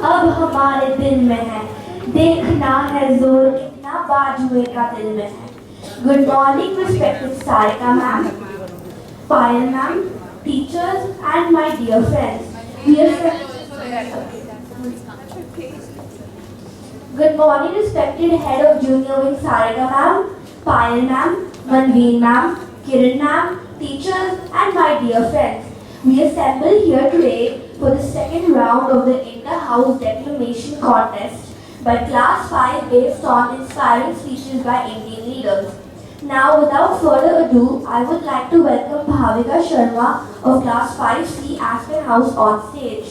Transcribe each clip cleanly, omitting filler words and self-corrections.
अब हमारे दिल में है, देखना है जोर कितना बाजुए का दिल में है. Good morning, respected Sarika ma'am, Payal ma'am, teachers, and my dear friends. We are Good morning, respected head of Junior Wing Sarika ma'am, Payal ma'am, Manveen ma'am, Kiran ma'am, teachers, and my dear friends. We assemble here today for the second round of the Inter-House Declamation Contest by Class 5 based on inspiring speeches by Indian leaders. Now, without further ado, I would like to welcome Bhavika Sharma of Class 5C Aspen House on stage.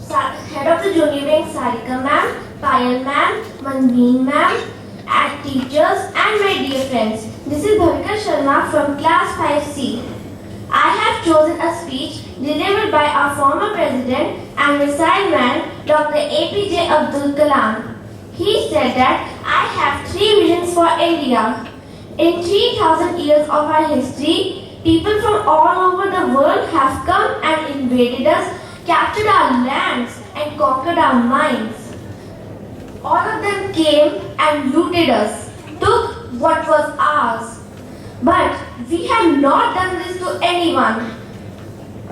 Head of the Junior Wing Sarika ma'am, Payal ma'am, Manveen ma'am, and teachers and my dear friends. This is Bhavika Sharma from Class 5C. I have chosen a speech delivered by our former president and missile man, Dr. APJ Abdul Kalam. He said that I have 3 visions for India. In 3,000 years of our history, people from all over the world have come and invaded us, captured our lands and conquered our minds. All of them came and looted us, took what was ours. But we have not done this to anyone.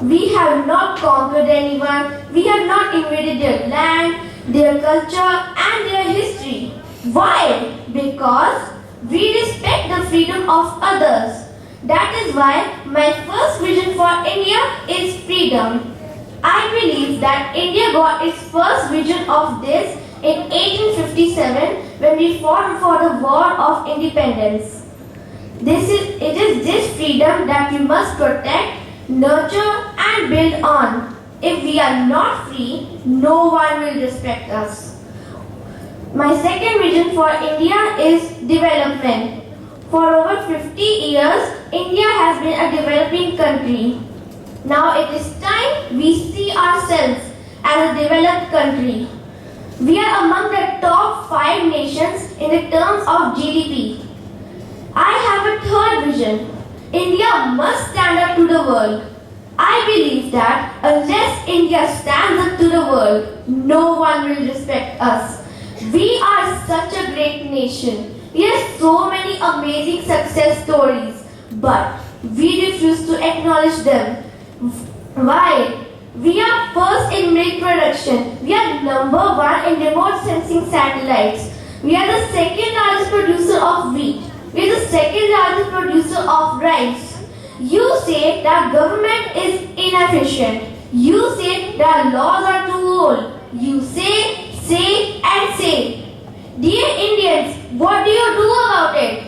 We have not conquered anyone. We have not invaded their land, their culture and their history. Why? Because we respect the freedom of others. That is why my first vision for India is freedom. I believe that India got its first vision of this in 1857 when we fought for the War of Independence. It is this freedom that we must protect, nurture and build on. If we are not free, no one will respect us. My second vision for India is development. For over 50 years, India has been a developing country. Now it is time we see ourselves as a developed country. We are among the top 5 nations in the terms of GDP. I have a third vision. India must stand up to the world. I believe that unless India stands up to the world, no one will respect us. We are such a great nation. We have so many amazing success stories, but we refuse to acknowledge them. Why? We are first in milk production. We are number 1 in remote sensing satellites. We are the second largest producer of wheat. We are the second largest producer of rice. You say that government is inefficient. You say that laws are too old. You say and say. Dear Indians, what do you do about it?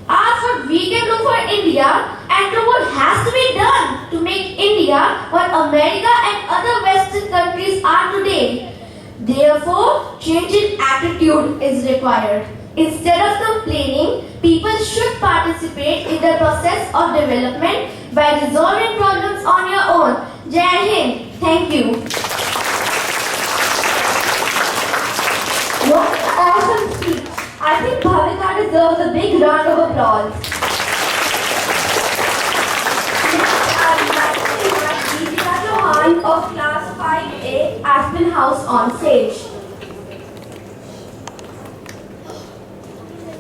Ask what we can do for India and do what has to be done to make India what America and other Western countries are today. Therefore, change in attitude is required. Instead of complaining, people should participate in the process of development by resolving problems on your own. Jai Hind. Thank you. What an awesome speech. I think Bhavika deserves a big round of applause. Next, I would like to invite Deepika Chauhan of Class 5A Aspen House on stage.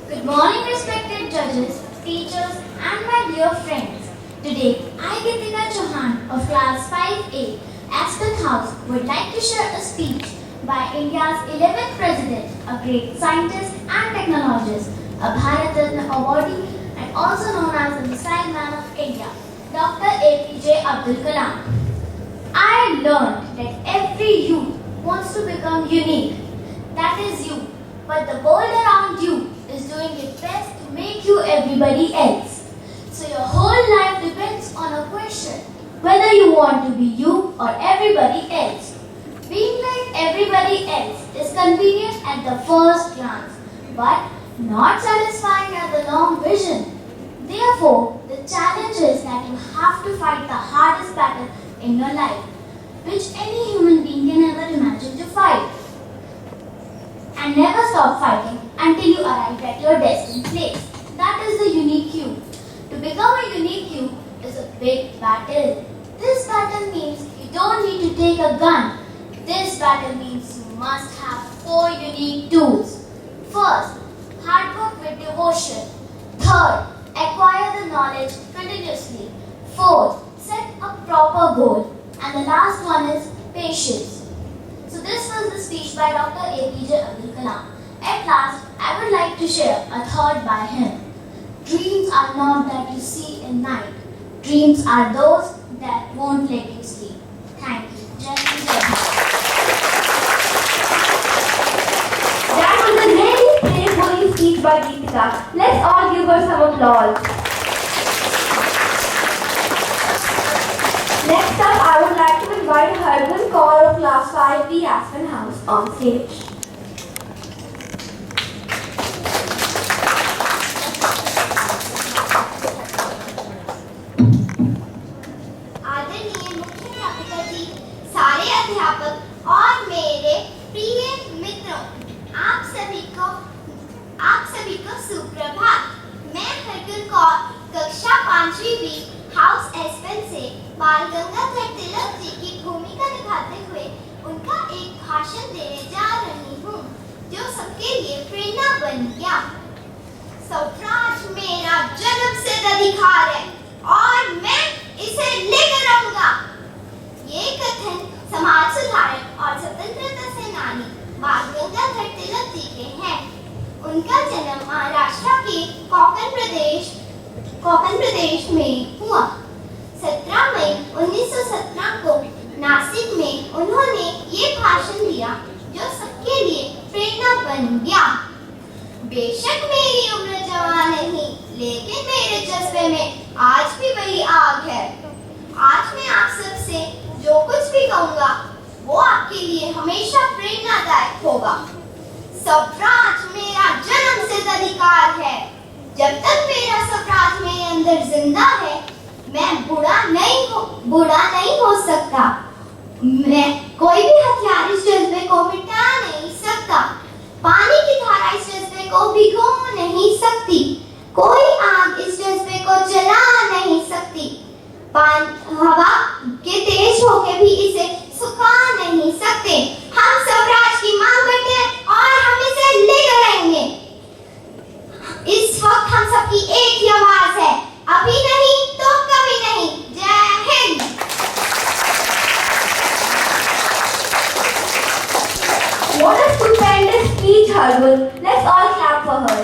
Good morning, respected judges, teachers, and my dear friends. Today, I, Deepika Chauhan of Class 5A, Aspen House, would like to share a speech by India's 11th President, a great scientist and technologist, a Bharat Ratna awardee, and also known as the Missile Man of India, Dr. APJ Abdul Kalam. I learned that every youth wants to become unique. That is you. But the world around you is doing its best to make you everybody else. So your whole life depends on a question, whether you want to be you or everybody else. Being like everybody else is convenient at the first glance, but not satisfying at the long vision. Therefore, the challenge is that you have to fight the hardest battle in your life, which any human being can ever imagine to fight. And never stop fighting until you arrive at your destined place. That is the unique you. To become a unique you is a big battle. This battle means you don't need to take a gun. This battle means must have four unique tools. First, hard work with devotion. Third, acquire the knowledge continuously. Fourth, set a proper goal. And the last one is patience. So this was the speech by Dr. APJ Abdul Kalam. At last, I would like to share a thought by him. Dreams are not that you see in night. Dreams are those that won't let you sleep. Thank you. Jai Hind, Jai Bharat. That was a really playful speech by Geetika. Let's all give her some applause. Next up, I would like to invite Harbin Kaur of Class 5B Aspen House on stage. आदरणीय मुख्याध्यापिका जी, सारे अध्यापक और मेरे प्रिय मित्रों, आप सभी को सुप्रभात। मैं हरगुन कौर कक्षा 5वीं बी हाउस एस्पेन से बाल गंगाधर तिलक जी की भूमिका निभाते हुए उनका एक भाषण देने जा रही हूँ, जो सबके लिए प्रेरणा बन गया। स्वराज मेरा जन्मसिद्ध अधिकार है और मैं इसे लेकर रहूंगा। ये कथन समाज सुधारक और स्वतंत्रता सेनानी बाल गंगाधर तिलक जी के हैं। उनका जन्म महाराष्ट्र के कोकण प्रदेश में हुआ। 17 मई 1917 को नासिक में उन्होंने ये भाषण दिया, जो सबके लिए प्रेरणा बन गया। बेशक मेरी उम्र जवान नहीं, लेकिन मेरे जज्बे में आज भी वही आग है। आज मैं आप सबसे जो कुछ भी कहूँगा, वो आपके लिए हमेशा प्रेरणादायक होगा। स्वराज मेरा जन्मसिद्ध अधिकार है। जब तक मेरा स्वराज मेरे अंदर जिंदा है, मैं बूढ़ा नहीं हो सकता। मैं कोई भी हथियार इस जज्बे को मिटा नहीं सकता। पानी की धारा इस जज्बे को भिगो नहीं सकती। कोई आग इस जज्बे को जला नहीं सकती। हवा के तेज होके भी इसे सुखा नहीं सकते। हम स्वराज की मांग करते हैं और हम इसे लेकर रहेंगे। इस वक्त हम सबकी एक ही आवाज है, अभी नहीं तो कभी नहीं। जय Hind. What a stupendous speech, Harbin. Let's all clap for her.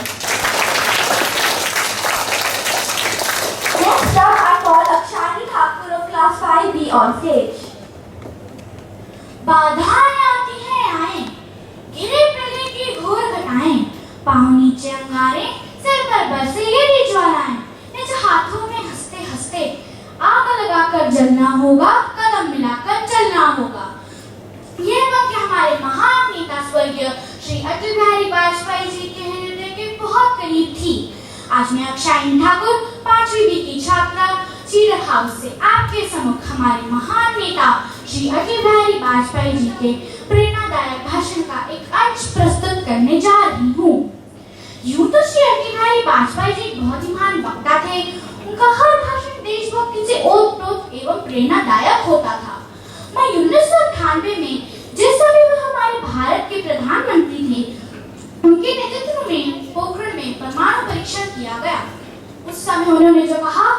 Next up, I call Akshani Thakur of Class 5B on stage. बाधाएं आती हैं आए, घिरे प्रलय की घोर घटाएं, पाँव नीचे अंगारे, सिर पर बरसे ये ज्वालाएं, निज हाथों में हंसते हंसते आग लगाकर जलना होगा, कदम मिलाकर चलना होगा। ये वाक्य हमारे महान नेता स्वर्गीय श्री अटल बिहारी वाजपेयी जी के हृदय के बहुत करीब थी। आज मैं अक्षायनी ठाकुर 5वीं बी की छात्रा सीडर हाउस से आपके सम्मुख हमारे महान नेता श्री अटल बिहारी वाजपेयी जी के प्रेरणादायक भाषण का एक अंश प्रस्तुत करने जा रही हूँ। यूं तो श्री अटल बिहारी वाजपेयी जी बहुत ही महान वक्ता थे। उनका हर भाषण देशभक्ति से ओतप्रोत एवं प्रेरणादायक होता था। मई 1998 में जिस समय वह हमारे भारत के प्रधानमंत्री थे, उनके नेतृत्व में पोखरण में परमाणु परीक्षण किया गया। उस समय उन्होंने जो कहा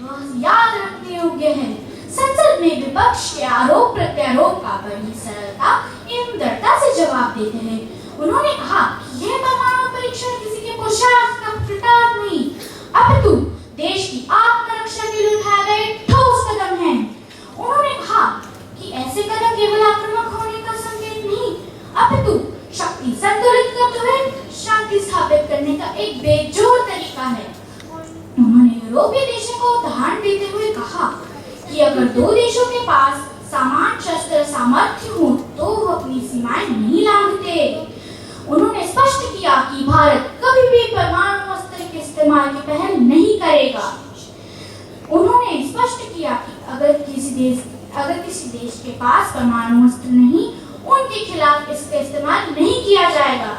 वह याद रखने योग्य है। संसद में विपक्ष के आरोप प्रत्यारोप का बड़ी सरलता एवं दृढ़ता से जवाब देते हैं। उन्होंने कहा कि यह परमाणु परीक्षण किसी के पुरुषार्थ का प्रताप नहीं, अपितु देश की आत्मरक्षा के लिए उठाए गए ठोस कदम हैं। उन्होंने कहा कि ऐसे कदम केवल आक्रामक होने का संकेत नहीं, अपितु शक्ति संतुलित करते हुए शांति स्थापित करने का एक बेजोड़ तरीका है। उन्होंने यूरोपीय देशों को उदाहरण देते हुए कहा कि अगर दो देशों के पास समान शस्त्र सामर्थ्य हो तो वो अपनी सीमाएं नहीं लांघते। उन्होंने स्पष्ट किया कि भारत कभी भी परमाणु अस्त्र के इस्तेमाल की पहल नहीं करेगा। उन्होंने स्पष्ट किया कि अगर किसी देश के पास परमाणु अस्त्र नहीं, उनके खिलाफ इसका इस्तेमाल नहीं किया जाएगा।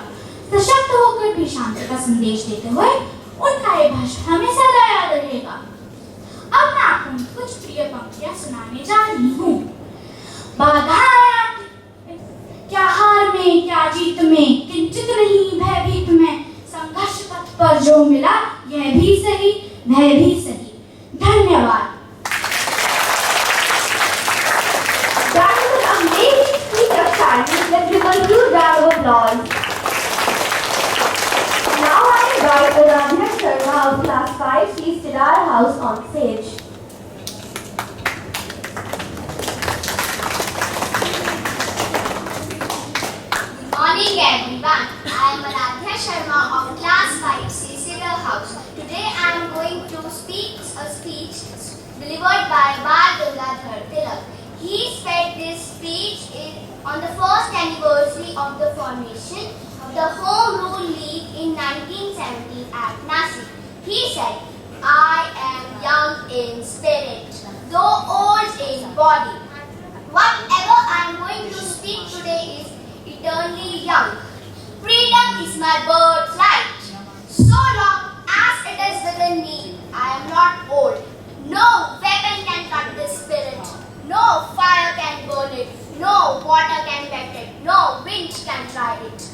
सशक्त होकर भी शांति का संदेश देते हुए उनका ये भाषण हमेशा याद रहेगा। अब मैं आपको कुछ प्रिय पंक्तियां सुनाने जा रही हूँ। बाधाएं आती क्या हार में हार जीत में किंचित नहीं भयभीत में, संघर्ष पथ पर जो मिला यह भी सही वह भी सही। धन्यवाद। That was an amazing speech of Shani. Let's give a huge round of applause. Now I invite Aradhya Sharma of Class 5C Sidar House on stage. Good morning everyone. I am Aradhya Sharma of Class 5C Sidar House. Today I am going to speak a speech delivered by Bal Gangadhar Tilak. He said this speech on the first anniversary of the formation of the Home Rule League in 1970 at Nasik. He said, I am young in spirit, though old in body. Whatever I am going to speak today is eternally young. Freedom is my birthright. So long as it is within me, I am not old. No weapon can cut this spirit. No fire can burn it. No water can wet it. No wind can dry it.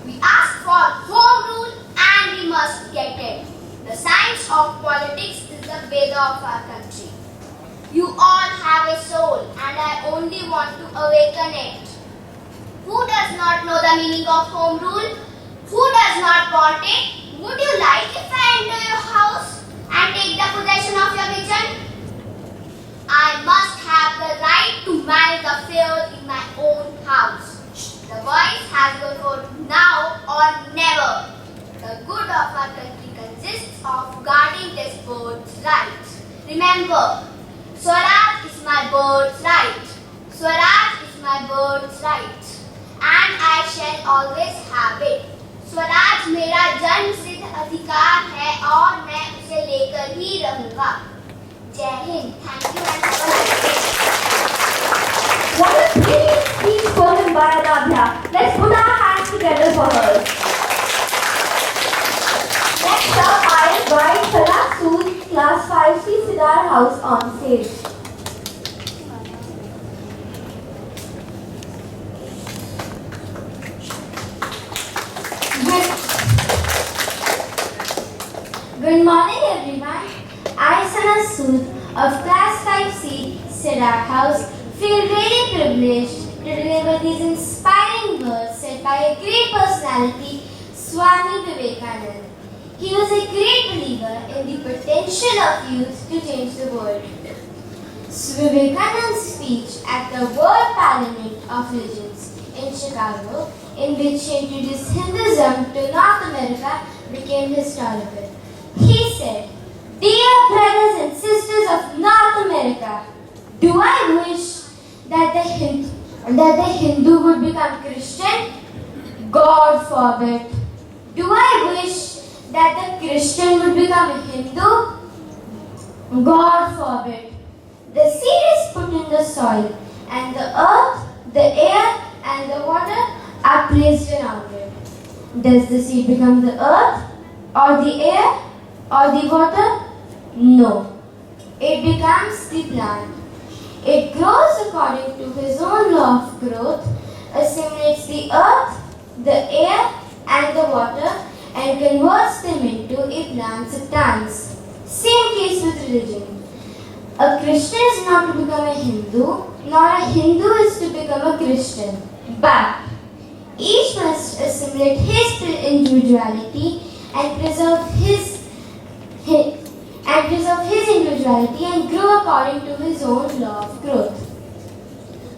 We ask for home rule and we must get it. The science of politics is the Veda of our country. You all have a soul and I only want to awaken it. Who does not know the meaning of home rule? Who does not want it? Would you like if I enter your house and take the possession of your kitchen? I must have the right to manage the affairs in my own house. The voice has gone forth now or never. The good of our country consists of guarding this birthright. Remember, Swaraj is my birthright. Swaraj is my birthright. And I shall always have it. Swaraj मेरा जन्म सिद्ध अधिकार है और मैं उसे लेकर ही रहूंगा। जय Hind. Thank you and have a nice day. What a brilliant speech spoken by Aradhya. Let's put our hands together for her. Next up, I invite Salah Sood, Class 5C Sidar House on stage. Good morning everyone. I, Sana Sood of Class 5C Sidar House, feel very privileged to deliver these inspiring words said by a great personality, Swami Vivekananda. He was a great believer in the potential of youth to change the world. Vivekananda's speech at the World Parliament of Religions in Chicago, in which he introduced Hinduism to North America, became historical. He said, "Dear brothers and sisters of North America, do I wish that the Hindu would become Christian? God forbid. Do I wish that the Christian would become a Hindu? God forbid. The seed is put in the soil, and the earth, the air, and the water are placed around it. Does the seed become the earth, or the air, or the water? No. It becomes the plant. It grows according to his own law of growth, assimilates the earth, the air, and the water, and converts them into a plant substance. Same case with religion. A Christian is not to become a Hindu, nor a Hindu is to become a Christian. But each must assimilate his individuality and preserve his individuality and grow according to his own law of growth.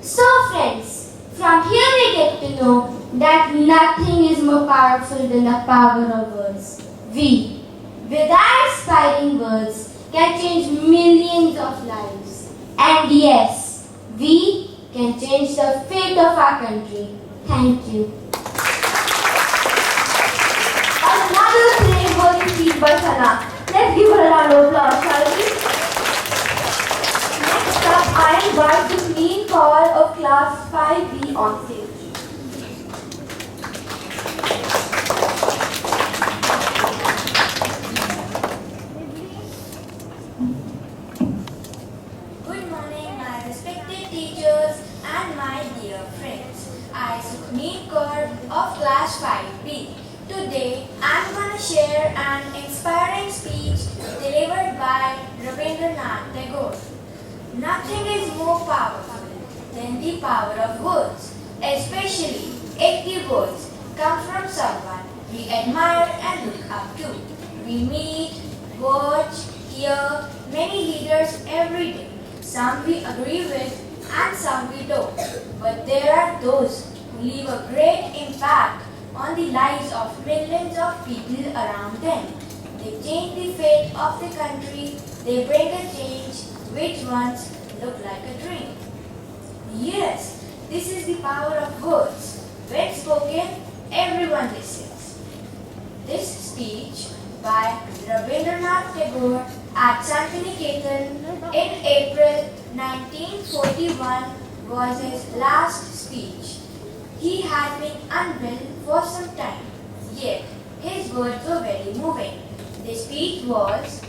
So friends, from here we get to know that nothing is more powerful than the power of words. We, with our inspiring words, can change millions of lives. And yes, we can change the fate of our country. Thank you. Another praiseworthy speech by Sana. Let's give her a round of applause, shall we? Next up, I invite the main call of Class 5B on stage. Good morning, my respected teachers and my dear friends. I Sukhneet Kaur of class 5B. Today I'm going to share an inspiring speech delivered by Rabindranath Tagore. Nothing is more powerful than the power of words, especially if the words come from someone we admire and look up to. We meet, watch, hear many leaders every day. Some we agree with and some we don't. But there are those who leave a great impact on the lives of millions of people around them. They change the fate of the country. They bring a change which once looked like a dream. Yes, this is the power of words. When spoken, everyone listens. This speech by Rabindranath Tagore at Santiniketan in April 1941 was his last speech. He had been unwell for some time, yet his words were very moving. The speech was,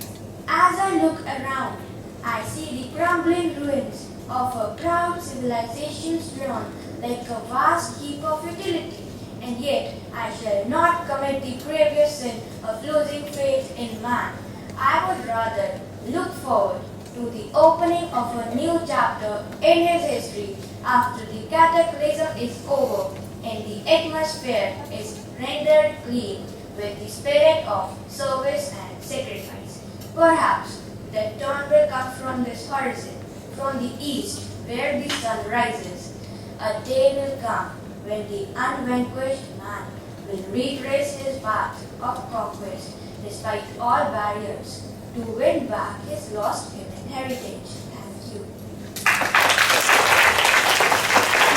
"As I look around, I see the crumbling ruins of a proud civilization strewn like a vast heap of utility, and yet I shall not commit the grievous sin of losing faith in man. I would rather look forward to the opening of a new chapter in his history after the cataclysm is over and the atmosphere is rendered clean with the spirit of service and sacrifice. Perhaps the dawn will come from this horizon, from the east where the sun rises. A day will come when the unvanquished man will retrace his path of conquest despite all barriers to win back his lost human heritage." Thank you.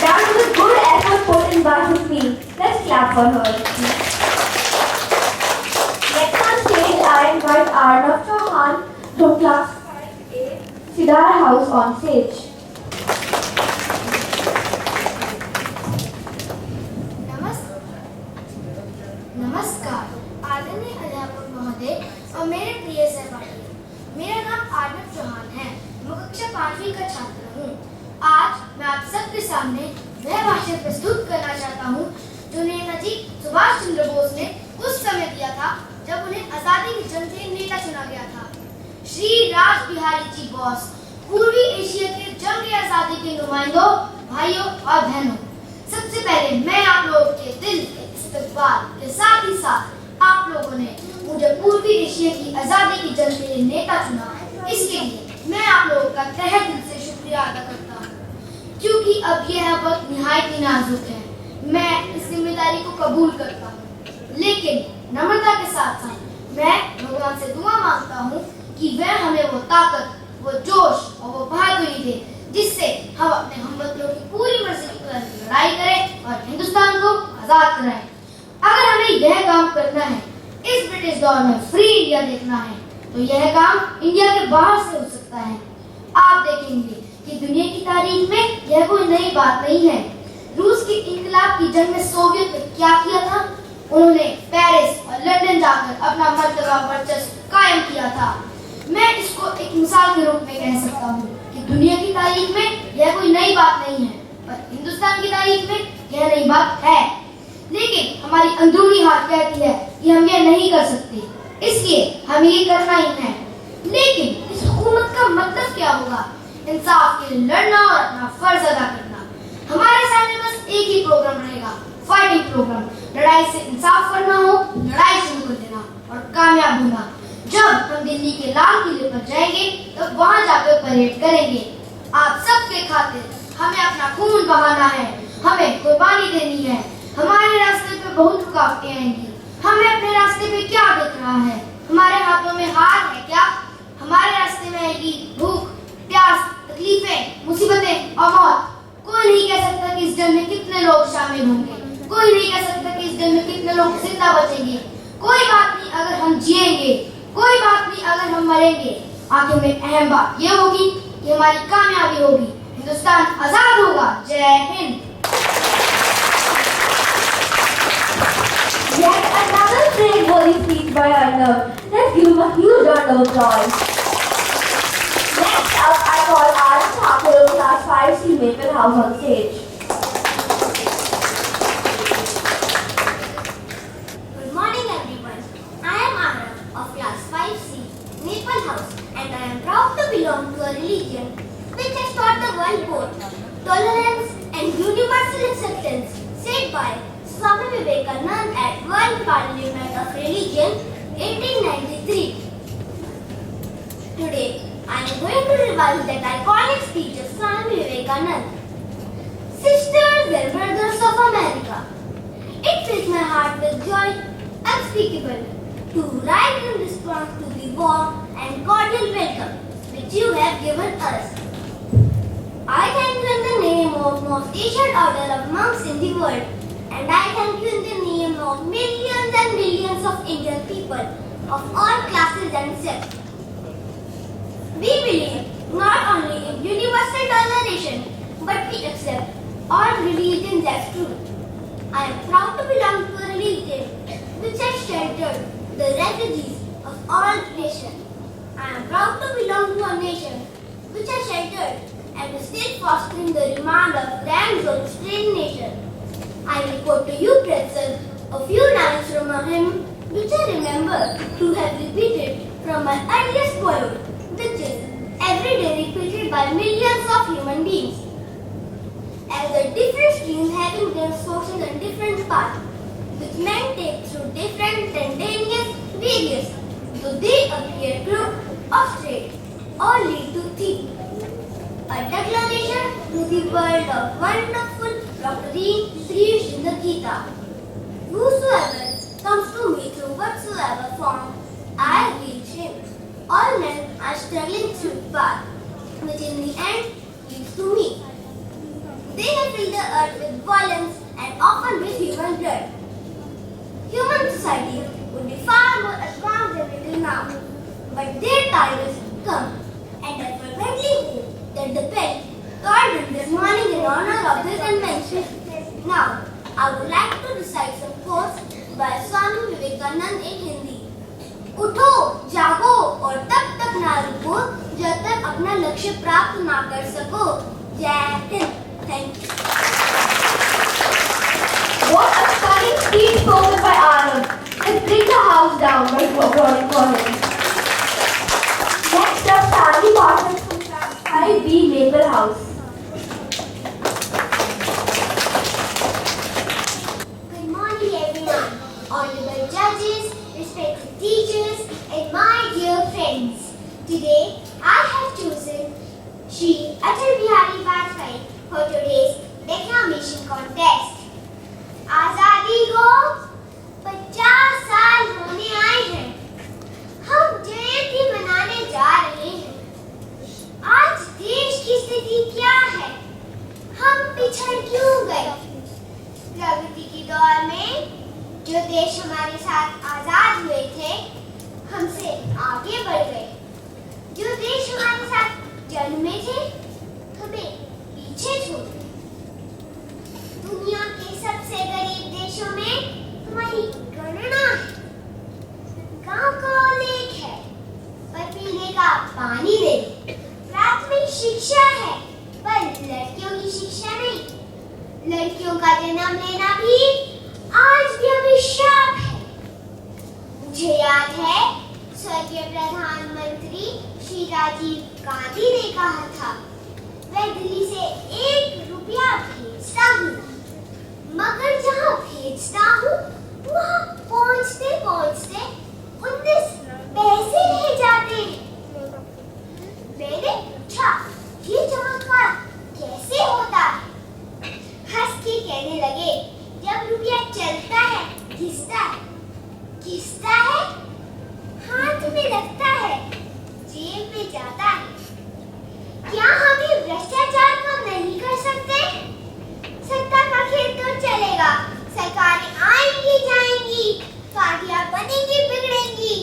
That was a good effort put in by Sukhneet. Let's clap for her. Next on stage, I invite Arnav Chauhan from class 5A, Sidar House on stage. नमस्कार आदरणीय अध्यापक महोदय और मेरे प्रिय सहपाठी, मेरा नाम आर्नव चौहान है। मैं कक्षा 5वीं का छात्र हूँ। आज मैं आप सबके सामने वह भाषण प्रस्तुत करना चाहता हूँ जो नेताजी सुभाष चंद्र बोस ने उस समय दिया था जब उन्हें आजादी की जंग के नेता चुना गया था। श्री राज बिहारी जी बोस, पूर्वी एशिया के जंग आजादी के नुमाइंदों, भाइयों और बहनों, सबसे पहले मैं आप लोगों के दिल के इस्तकबाल के साथ ही साथ आप लोगों ने मुझे पूर्वी एशिया की आजादी की जंग के लिए नेता चुना, इसके लिए मैं आप लोगों का तहे दिल से शुक्रिया अदा करता हूँ। क्योंकि अब यह वक्त निहायत ही नाजुक है, मैं इस जिम्मेदारी को कबूल करता हूँ, लेकिन नम्रता के साथ साथ मैं भगवान से दुआ मांगता हूँ कि वह हमें वो ताकत, वो जोश और वो बहादुरी दे जिससे हम अपने हमवतनों की पूरी मर्जी की लड़ाई करें और हिंदुस्तान को आजाद कराएं। अगर हमें यह काम करना है, इस ब्रिटिश दौर में फ्री इंडिया देखना है, तो यह काम इंडिया के बाहर से हो सकता है। आप देखेंगे कि दुनिया की तारीख में यह कोई नई बात नहीं है। रूस के इनकलाब की जंग में सोवियत ने क्या किया था? उन्होंने पेरिस और लंदन जाकर अपना मर्तबा वर्चस्व कायम किया था। मैं इसको एक मिसाल के रूप में कह सकता हूँ कि दुनिया की तारीख में यह कोई नई बात नहीं है, पर हिंदुस्तान की तारीख में यह नई बात है। लेकिन हमारी अंदरूनी हाथ कहती है कि हम यह नहीं कर सकते, इसलिए हमें ये करना ही है। लेकिन इस हुकूमत का मतलब क्या होगा? इंसाफ के लिए लड़ना और अपना फर्ज अदा करना। हमारे सामने बस एक ही प्रोग्राम रहेगा, फाइटिंग प्रोग्राम। लड़ाई से इंसाफ करना हो, लड़ाई शुरू कर देना और कामयाब होना। जब हम दिल्ली के लाल किले पर जाएंगे तो वहां जाकर परेड करेंगे। आप सबके खातिर हमें अपना खून बहाना है, हमें कुर्बानी देनी है। हमारे रास्ते पे बहुत रुकावटें आएंगी। हमें अपने रास्ते पे क्या दिख रहा है? हमारे हाथों में हार है क्या? हमारे रास्ते में आएगी भूख, प्यास, तकलीफें, मुसीबतें और मौत। कोई नहीं कह सकता कि इस जंग में कितने लोग शामिल होंगे। कोई नहीं कह सकता कि इस जंग में कितने लोग जिंदा बचेंगे। कोई बात नहीं अगर हम जिएंगे, कोई बात नहीं अगर हम मरेंगे। आखिर में अहम बात ये होगी कि हमारी कामयाबी होगी, हिंदुस्तान आजाद होगा। जय Hind. Yet another praiseworthy speech by Arnav. Let's give him a huge round of applause. Next up, I call Anand Thakur of class 5C Maple House on stage. one quote, tolerance and universal acceptance, said by Swami Vivekananda at World Parliament of Religion, 1893. Today, I am going to revise that iconic speech of Swami Vivekananda. Sisters and brothers of America, it fills my heart with joy unspeakable to write in response to the warm and cordial welcome which you have given us. I thank you in the name of most ancient order of monks in the world, and I thank you in the name of millions and millions of Indian people of all classes and sects. We believe not only in universal toleration, but we accept all religions as true. I am proud to belong to a religion which has sheltered the refugees of all nations. I am proud to belong to a nation which has sheltered and is still fostering the demand of grand zones strange nation. I will quote to you, Pretzel, a few lines from a hymn which I remember to have repeated from my earliest boyhood, which is every day repeated by millions of human beings. As the different streams having their sources and different paths, which men take through different tendinious various, though they appear crooked or straight, or lead to thee. A declaration to the world of wonderful doctrine preached in the Gita. Whosoever comes to me through whatsoever form, I reach him. All men are struggling through path, which in the end leads to me. They have filled the earth with violence and often with human blood. Human society would be far more advanced than it is now, but their time has come, and I fervently hope that the pen called in this morning in honor of this invention. Now, I would like to recite some quotes by Swami Vivekananda in Hindi. उठो, जागो और तब तक ना रुको जब तक अपना लक्ष्य प्राप्त ना कर सको. जय Hind. Thank you. What a stunning speech spoken by Anand. Let's bring the house down by applauding for him. Next up, Sandy Parsons from Class 5B Maple House. Good morning, everyone. Honorable judges, respected teachers, and my dear friends. Today, I have chosen Shri Atal Bihari Vajpayee for today's declamation contest. आजादी को 50 साल होने आए हैं. हम जयंती मनाने जा रहे हैं. आज देश की स्थिति क्या है? हम पिछड़ क्यों गए? प्रगति की दौर में जो देश हमारे साथ आजाद हुए थे, हमसे आगे बढ़ गए. जो देश हमारे साथ जन्मे थे, हमें पीछे छोड़ गए. दुनिया के सबसे गरीब देशों में हमारी गणना है. गांव का लेक है, पर पीने का पानी नहीं. प्राथमिक शिक्षा है, पर लड़कियों की शिक्षा नहीं. लड़कियों का जन्म लेना भी आज भी अभिशाप है. मुझे याद है स्वर्गीय प्रधानमंत्री श्री राजीव गांधी ने कहा था, मैं दिल्ली से 1 रुपया भेजता हूँ, मगर जहाँ भेजता हूँ वहाँ पहुँचते पहुँचते 19 पैसे रह जाते हैं. मैंने पूछा, ये चमत्कार कैसे होता है? हंस के कहने लगे, जब रुपया चलता है, घिसता है, घिसता है, हाथ में लगता है, जेब में जाता है. क्या हम ये भ्रष्टाचार कम नहीं कर सकते? सत्ता का खेल तो चलेगा, सरकारें आएंगी जाएंगी, पार्टियां बनेंगी बिगड़ेंगी,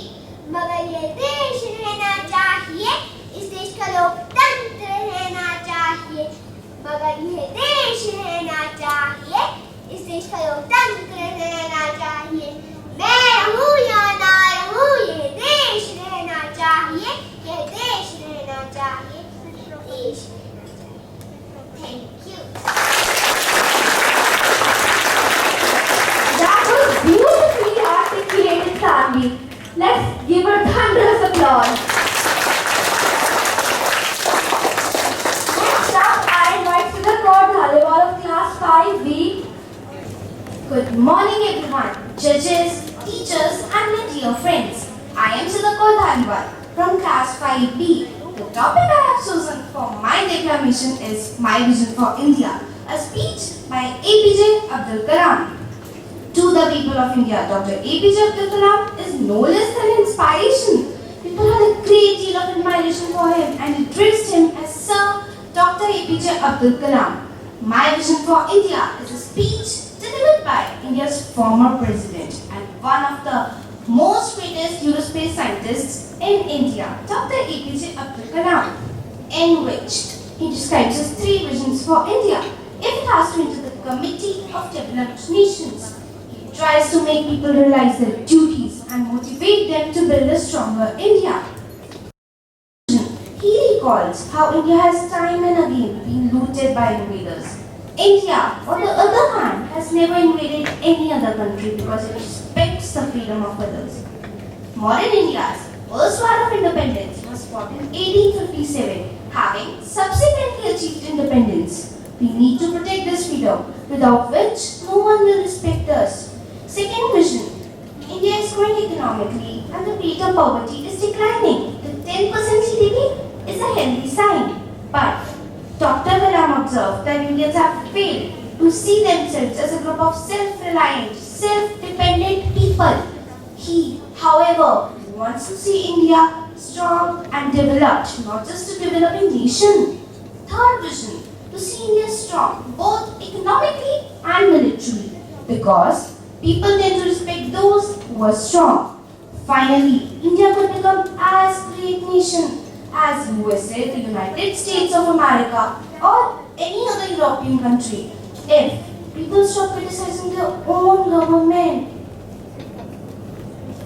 मगर ये देश रहना चाहिए. इस देश का लोकतंत्र रहना चाहिए, मगर ये देश रहना चाहिए. इस देश का लोकतंत्र रहना चाहिए. मैं रहूं या ना रहूं, ये देश रहना चाहिए. ये देश रहना चाहिए. देश रहना चाहिए. Thank you. That was beautifully articulated, Sandy. Let's give her thunderous applause. Next up, I Good morning everyone, judges, teachers and my dear friends. I am Sudhakar Dhaliwal from class 5B. The topic I have chosen for my declamation is My Vision for India, a speech by APJ Abdul Kalam. To the people of India, Dr. APJ Abdul Kalam is no less than inspiration. People had a great deal of admiration for him and addressed him as Sir Dr. APJ Abdul Kalam. My Vision for India is a speech delivered by India's former president and one of the most greatest Eurospace scientists in India, Dr. APJ Abdul Kalam, in which he describes his three visions for India if it has to enter the Committee of Developed Nations. He tries to make people realize their duties and motivate them to build a stronger India. He recalls how India has time and again been looted by invaders. India, on the other hand, has never invaded any other country because it respects the freedom of others. Modern India's first war of independence was fought in 1857, having subsequently achieved independence. We need to protect this freedom, without which no one will respect us. Second vision, India is growing economically and the rate of poverty is declining. The 10% GDP is a healthy sign. But Dr. Kalam observed that Indians have failed to see themselves as a group of self-reliant, self-dependent people. He, however, wants to see India strong and developed, not just a developing nation. Third vision, to see India strong, both economically and militarily, because people tend to respect those who are strong. Finally, India could become as great nation as USA, the United States of America, or any other European country if people stop criticizing their own government.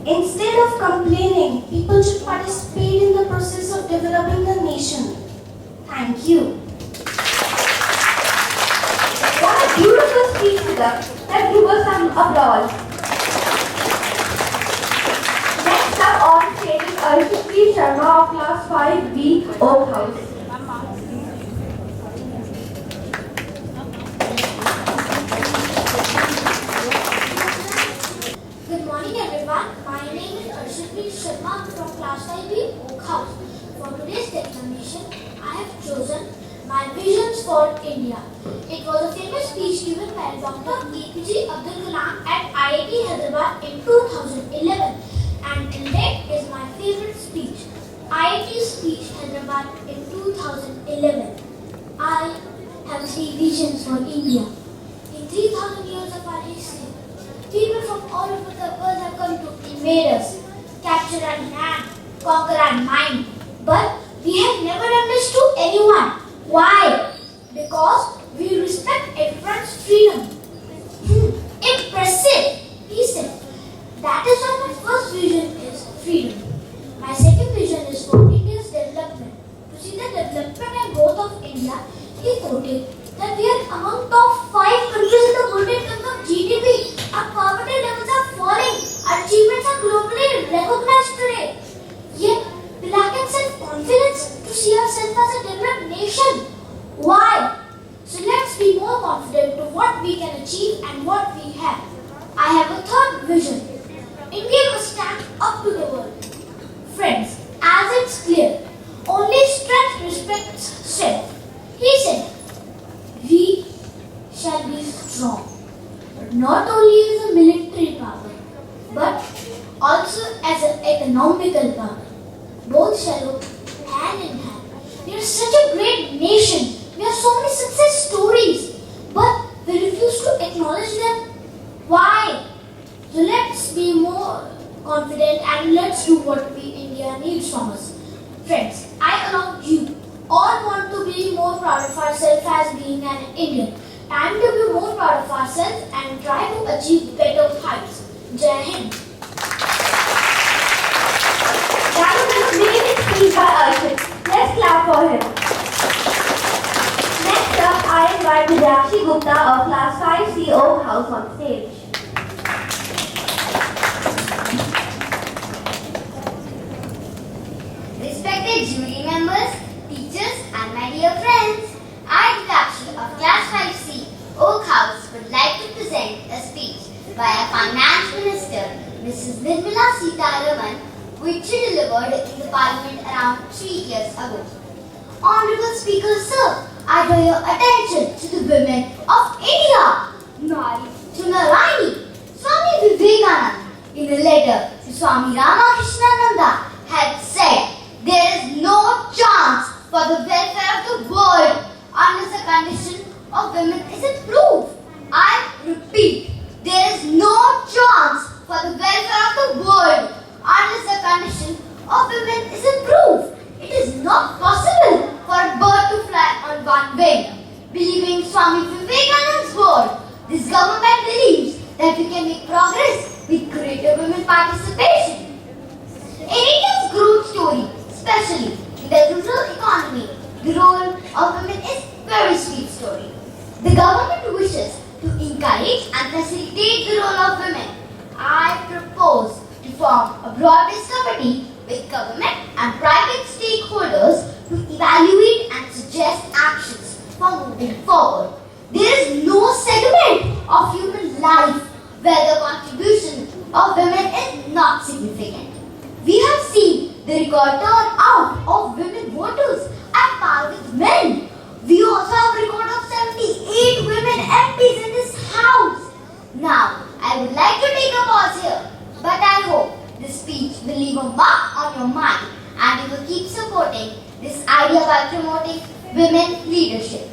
Instead of complaining, people should participate in the process of developing the nation. Thank you. What a beautiful speech, Sudha. Let's give us some applause. Next up on stage is Arshit Sharma of Class 5B, Oak House. Good morning everyone. My name is Arshit Sharma from Class 5B, Oak House. For today's declamation, I have chosen My Visions for India. It was a famous speech given by Dr. APJ Abdul Kalam at IIT Hyderabad in 2011. And indeed is my favorite speech. IIT speech Hyderabad in 2011. I have three visions for India. In 3000 years of our history, people from all over the world have come to invade us, capture our land, conquer our mind. But we have never done this to anyone. Why? Because we respect everyone's freedom. Impressive, he said. That is why my first vision is freedom. My second vision is for India's development. To see the development and growth of India, he quoted that we are among top 5 countries in the world in terms of GDP. Our poverty levels are falling. Our achievements are globally recognized today. Yet, we lack in self-confidence to see ourselves as a developed nation. Why? So let's be more confident to what we can achieve and what we have. I have a third vision. India must stand up to the world. Friends, as it's clear, only strength respects strength. He said, we shall be strong. But not only as a military power, but also as an economical power. Both shall go hand in hand. We are such a great nation. We have so many success stories. But we refuse to acknowledge them. Why? So let's be more confident and let's do what India needs from us. Friends, I along you all want to be more proud of ourselves as being an Indian. Time to be more proud of ourselves and try to achieve better heights. Jai Hind. That was an amazing speech by Arshit. Let's clap for him. Next up, I invite Vidyashi Gupta of Class 5C Oak House on stage. Respected jury members, teachers and my dear friends, I, Vidyashi of Class 5C Oak House would like to present a speech Mrs. Nirmala Sitaraman, which she delivered in the Parliament around 3 years ago. Honorable Speaker, sir, I draw your attention to the women of India. Nari to Narayani, Swami Vivekananda, in a letter to Swami Ramakrishnananda, had said there is no chance for the welfare of the world unless the condition of women is improved. I repeat, there is no chance for the welfare of the world unless the condition of women is improved. It is not possible for a bird to fly on one wing. Believing Swami Vivekananda's word, this government believes that we can make progress with greater women participation. In India's growth story, especially in the rural economy, the role of women is very sweet story. The government wishes to encourage and facilitate the role of women. I propose to form a broad-based committee with government and private stakeholders to evaluate and suggest actions for moving forward. There is no segment of human life where the contribution of women is not significant. We have seen the record turnout of women voters at par with men. We also have a record of 78 women MPs in this house. Now, I would like to take a pause here, but I hope this speech will leave a mark on your mind and you will keep supporting this idea by promoting women leadership.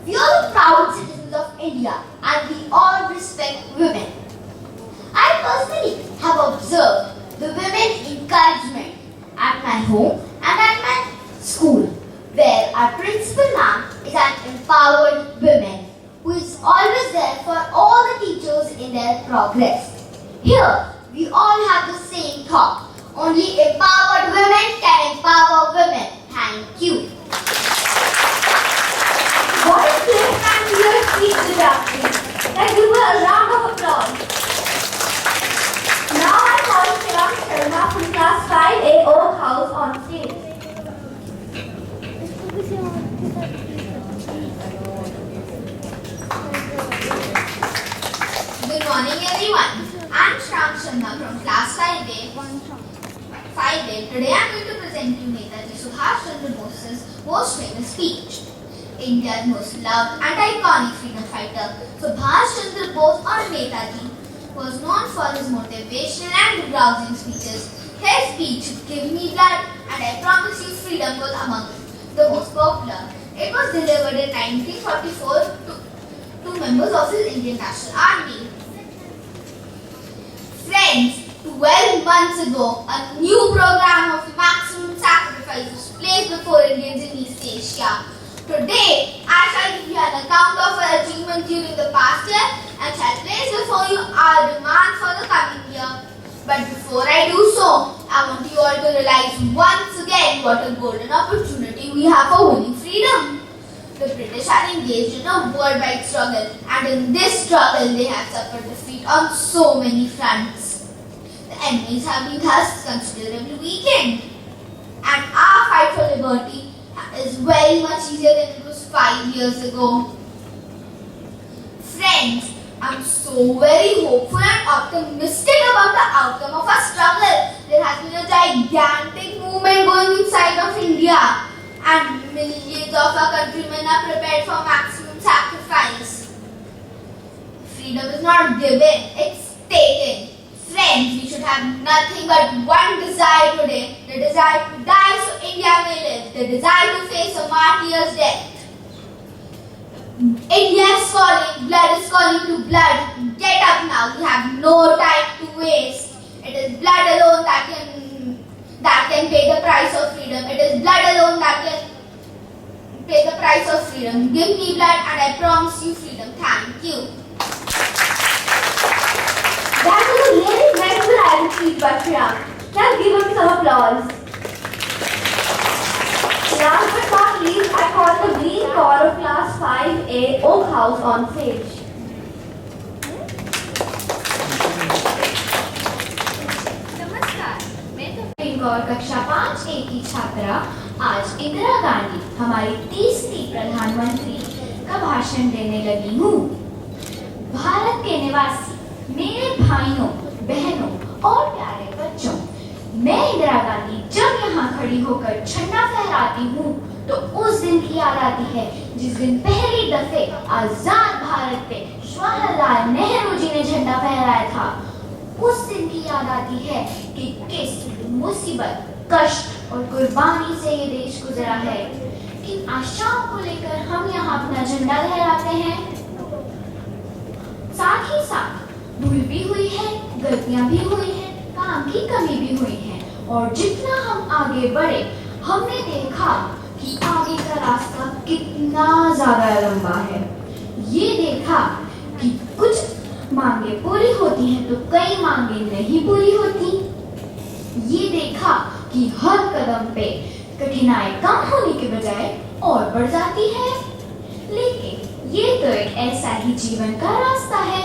We are the proud citizens of India and we all respect women. I personally have observed the women encouragement at my home and at my school, where our principal ma'am is an empowered woman who is always there for all the teachers in their progress. Here, we all have the same thought. Only empowered women can empower women. Thank you. What a great and clear speech, Vijayashree. Let's give her a round of applause. Now I call Shivam Sharma from class 5A Oak House on stage. Good morning everyone. I'm Shram Sharma from class 5A. Today I'm going to present you Netaji Subhash Chandra Bose's most famous speech. India's most loved and iconic freedom fighter, Subhash Chandra Bose or Netaji, was known for his motivational and rousing speeches. His speech, "Give me blood and I promise you freedom," was among the most popular. It was delivered in 1944 to members of his Indian National Army. Friends, 12 months ago, a new program of maximum sacrifice was placed before Indians in East Asia. Today, I shall give you an account of our achievement during the past year and shall place before you our demand for the coming year. But before I do so, I want you all to realize once again what a golden opportunity we have for winning freedom. The British are engaged in a worldwide struggle, and in this struggle they have suffered defeat on so many fronts. The enemies have been thus considerably weakened, and our fight for liberty is very much easier than it was 5 years ago. Friends, I'm so very hopeful and optimistic about the outcome of our struggle. There has been a gigantic movement going inside of India, and millions of our countrymen are prepared for maximum sacrifice. Freedom is not given, it's taken. Friends, we should have nothing but one desire today, the desire to die so India may live, the desire to face a martyr's death. India is calling, blood is calling to blood. Get up now, we have no time to waste. It is blood alone that can pay the price of freedom. It is blood alone that can pay the price of freedom. Give me blood and I promise you freedom. Thank you. That was a really mesmerizing speech by Shram. Let's give him some applause. Last but not least, I call the green core of class 5A Oak House on stage. नमस्कार, मैं तो green core कक्षा 5A की छात्रा आज इंदिरा गांधी हमारी 30वीं प्रधानमंत्री का भाषण देने लगी हूँ। भारत के निवासी मेरे भाइयों, बहनों और प्यारे मैं इंदिरा गांधी जब यहाँ खड़ी होकर झंडा फहराती हूँ तो उस दिन की याद आती है जिस दिन पहली दफे आजाद भारत पे जवाहरलाल नेहरू जी ने झंडा फहराया था। उस दिन की याद आती है कि किस मुसीबत, कष्ट और कुर्बानी से ये देश गुजरा है। किन आशाओं को लेकर हम यहाँ अपना झंडा लहराते हैं। साथ ही साथ भूल भी हुई है, गलतियां भी हुई हैं, काम की कमी भी हुई है, और जितना हम आगे बढ़े हमने देखा कि आगे का रास्ता कितना ज्यादा लंबा है। ये देखा कि कुछ मांगे पूरी होती हैं तो कई मांगे नहीं पूरी होती। ये देखा कि हर कदम पे कठिनाई कम होने के बजाय और बढ़ जाती है। लेकिन ये तो एक ऐसा ही जीवन का रास्ता है।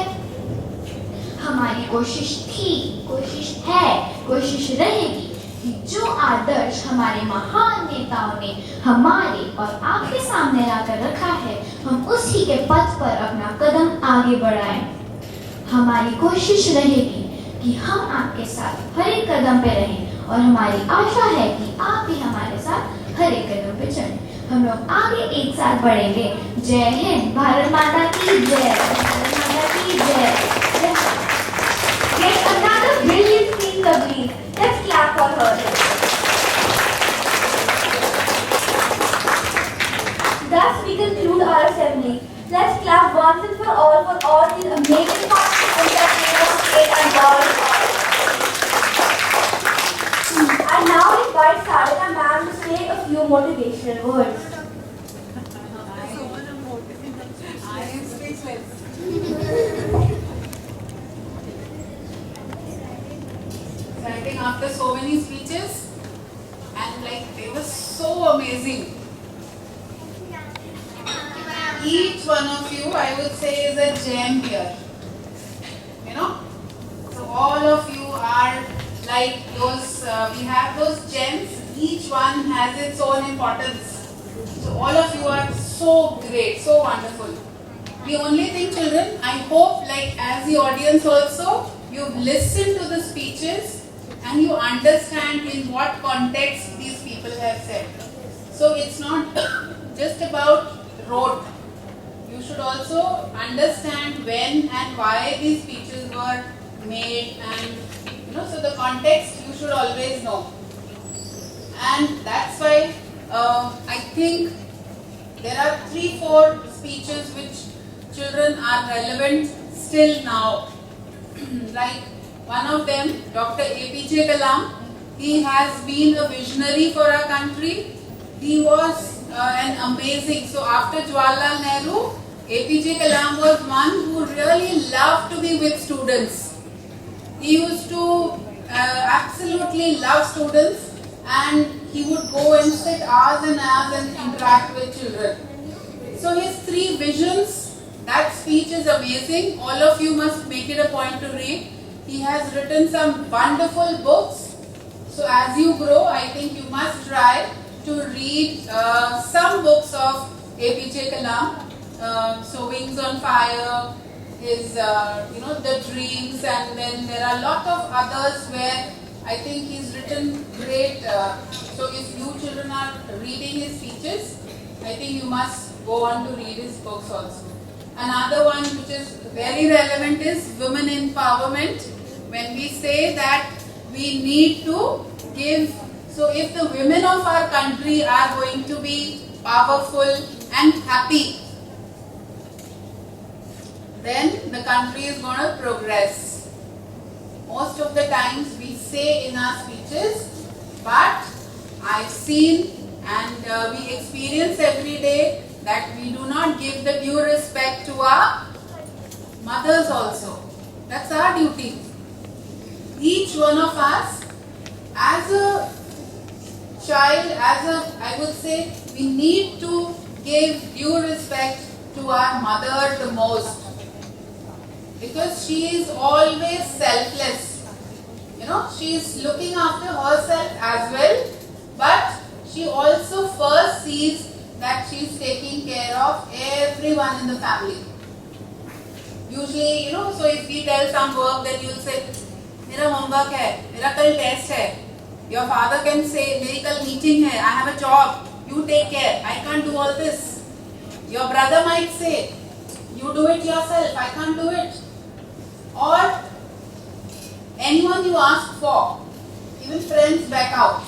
हमारी कोशिश थी, कोशिश है, कोशिश रहेगी कि जो आदर्श हमारे महान नेताओं ने हमारे और आपके सामने लाकर रखा है, हम उसी के पथ पर अपना कदम आगे बढ़ाएं। हमारी कोशिश रहेगी कि हम आपके साथ हर एक कदम पे रहें, और हमारी आशा है कि आप भी हमारे साथ हर एक कदम पे चलें। हम लोग आगे एक साथ बढ़ेंगे। जय हिंद, भारत माता की जय, भारत माता की जय। Yet another brilliant speech complete. Let's clap for her. Thus we conclude our assembly. Let's clap once and for all these amazing participants that made us great and world. I now invite Sarika ma'am to say a few motivational words. I am speechless. I think after so many speeches, and like they were so amazing. Each one of you, I would say, is a gem here. You know, so all of you are like those. We have those gems. Each one has its own importance. So all of you are so great, so wonderful. The only thing, children, I hope, like as the audience also, you've listened to the speeches and you understand in what context these people have said. So it's not just about rote. You should also understand when and why these speeches were made, and so the context you should always know. And that's why I think there are 3-4 speeches which children are relevant still now. Like one of them, Dr. APJ Kalam, he has been a visionary for our country. He was an amazing, so after Jawaharlal Nehru, APJ Kalam was one who really loved to be with students. He used to absolutely love students, and he would go and sit hours and hours and interact with children. So his 3 visions, that speech is amazing. All of you must make it a point to read. He has written some wonderful books. So as you grow, I think you must try to read some books of APJ Kalam. So Wings on Fire, his The Dreams, and then there are a lot of others where I think he's written great. So if you children are reading his speeches, I think you must go on to read his books also. Another one which is very relevant is women empowerment. When we say that we need to give, so if the women of our country are going to be powerful and happy, then the country is going to progress. Most of the times we say in our speeches, but I've seen and we experience every day that we do not give the due respect to our mothers also. That's our duty. Each one of us, as a child, I would say, we need to give due respect to our mother the most. Because she is always selfless. She is looking after herself as well, but she also first sees that she is taking care of everyone in the family. Usually, so if we tell some work, then you will say, मेरा homework है, मेरा कल test है. Your father can say, मेरी कल meeting है, I have a job, you take care, I can't do all this. Your brother might say, you do it yourself, I can't do it. Or anyone you ask for, even friends back out.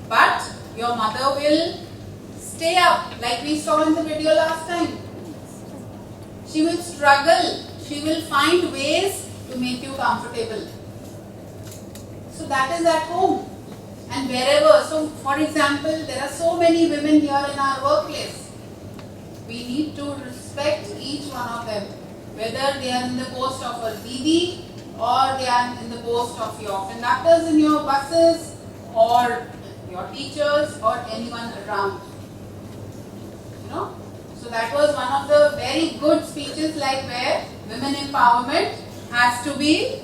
But your mother will stay up, like we saw in the video last time. She will struggle, she will find ways to make you comfortable. So that is at home and wherever. So for example, there are so many women here in our workplace. We need to respect each one of them, whether they are in the post of a DD or they are in the post of your conductors in your buses or your teachers or anyone around. You know? So that was one of the very good speeches, like where women empowerment has to be,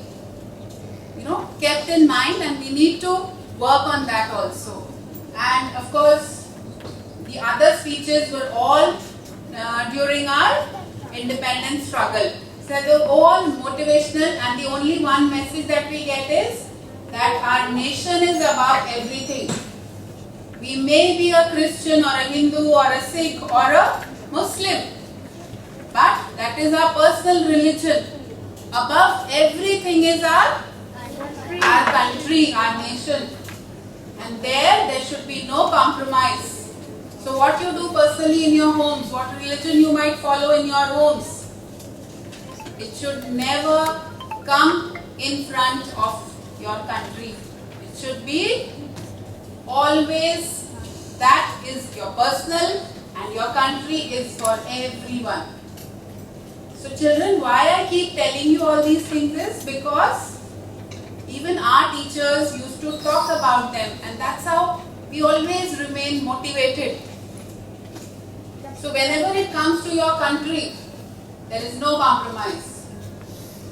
you know, kept in mind, and we need to work on that also. And of course, the other speeches were all during our independence struggle. So they're all motivational, and the only one message that we get is that our nation is above everything. We may be a Christian or a Hindu or a Sikh or a Muslim, but that is our personal religion. Above everything is our country, our nation, and there should be no compromise. So what you do personally in your homes, what religion you might follow in your homes, it should never come in front of your country. It should be always that is your personal and your country is for everyone. So children, why I keep telling you all these things is because even our teachers used to talk about them, and that's how we always remain motivated. So whenever it comes to your country, there is no compromise.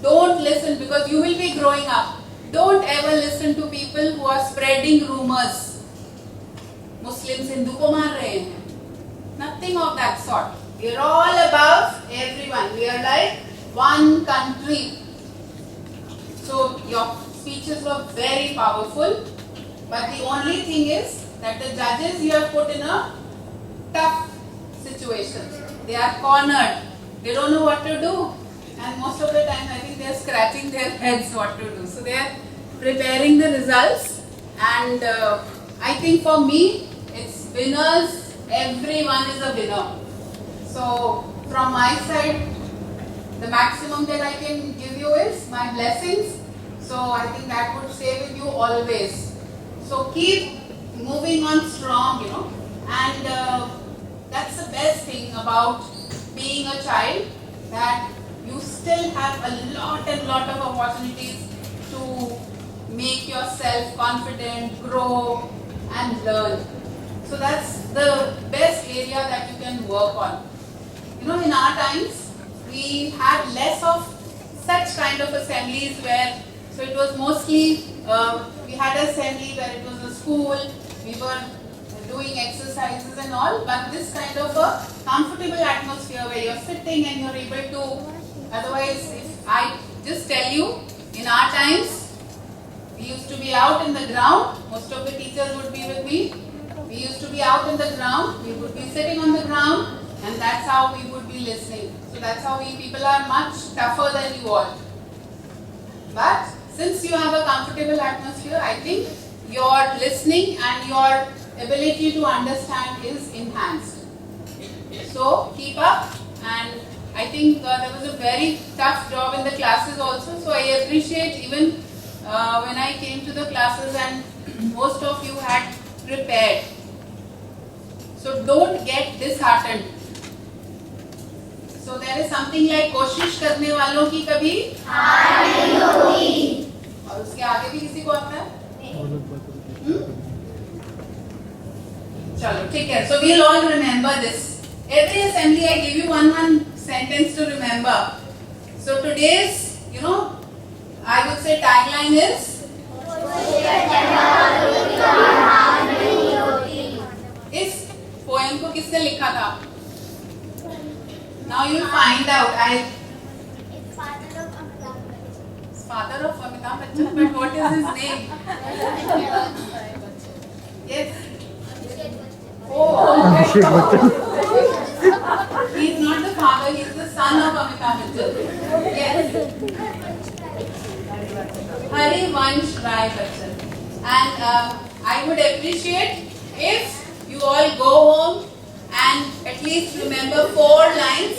Don't listen, because you will be growing up. Don't ever listen to people who are spreading rumors. Muslims Hindu ko maar rahe hain. Nothing of that sort. We are all above everyone. We are like one country. So your speeches were very powerful, but the only thing is that the judges you have put in a tough situation. They are cornered. They don't know what to do, and most of the time I think they are scratching their heads what to do. So they are preparing the results, and I think for me it's winners. Everyone is a winner. So from my side, the maximum that I can give you is my blessings. So I think that would stay with you always. So keep moving on strong, you know, and that's the best thing about being a child, that you still have a lot of opportunities to make yourself confident, grow and learn. So that's the best area that you can work on. You know, in our times, we had less of such kind of assemblies where, so it was mostly, we had an assembly where it was a school, we were doing exercises and all, but this kind of a comfortable atmosphere where you're sitting and you're able to, otherwise if I just tell you, in our times, we used to be out in the ground, most of the teachers would be with me, we used to be out in the ground, we would be sitting on the ground, and that's how we would be listening. So that's how we people are much tougher than you all. But since you have a comfortable atmosphere, I think your listening and your ability to understand is enhanced. So keep up, and I think there was a very tough job in the classes also. So I appreciate even when I came to the classes and most of you had prepared. So don't get disheartened. So there is something like कोशिश करने वालों की कभी हार नहीं होगी. और उसके आगे भी किसी को आता है? चलो ठीक है. So we'll all remember this. Every assembly I give you one sentence to remember. So today's, you know, I would say tagline is इस पोएम को किसने लिखा था? Now you'll find out. father of Amitabh Bachchan, but what is his name? Yes. Oh, he's not the father, he's the son of Amitabh Bachchan. Yes. Harivansh Rai Bachchan. And I would appreciate if you all go home and at least remember 4 lines.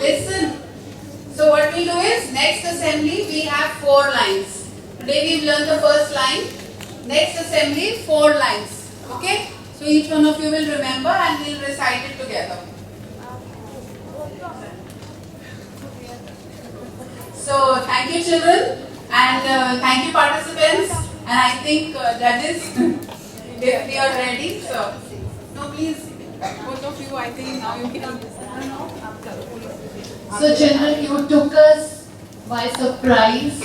Listen. So what we'll do is, next assembly we have 4 lines. Today we've learned the first line. Next assembly 4 lines. Okay? So each one of you will remember and we'll recite it together. So thank you children and thank you participants and I think judges if we are ready. So no please both of you I think now you can. So children, you took us by surprise.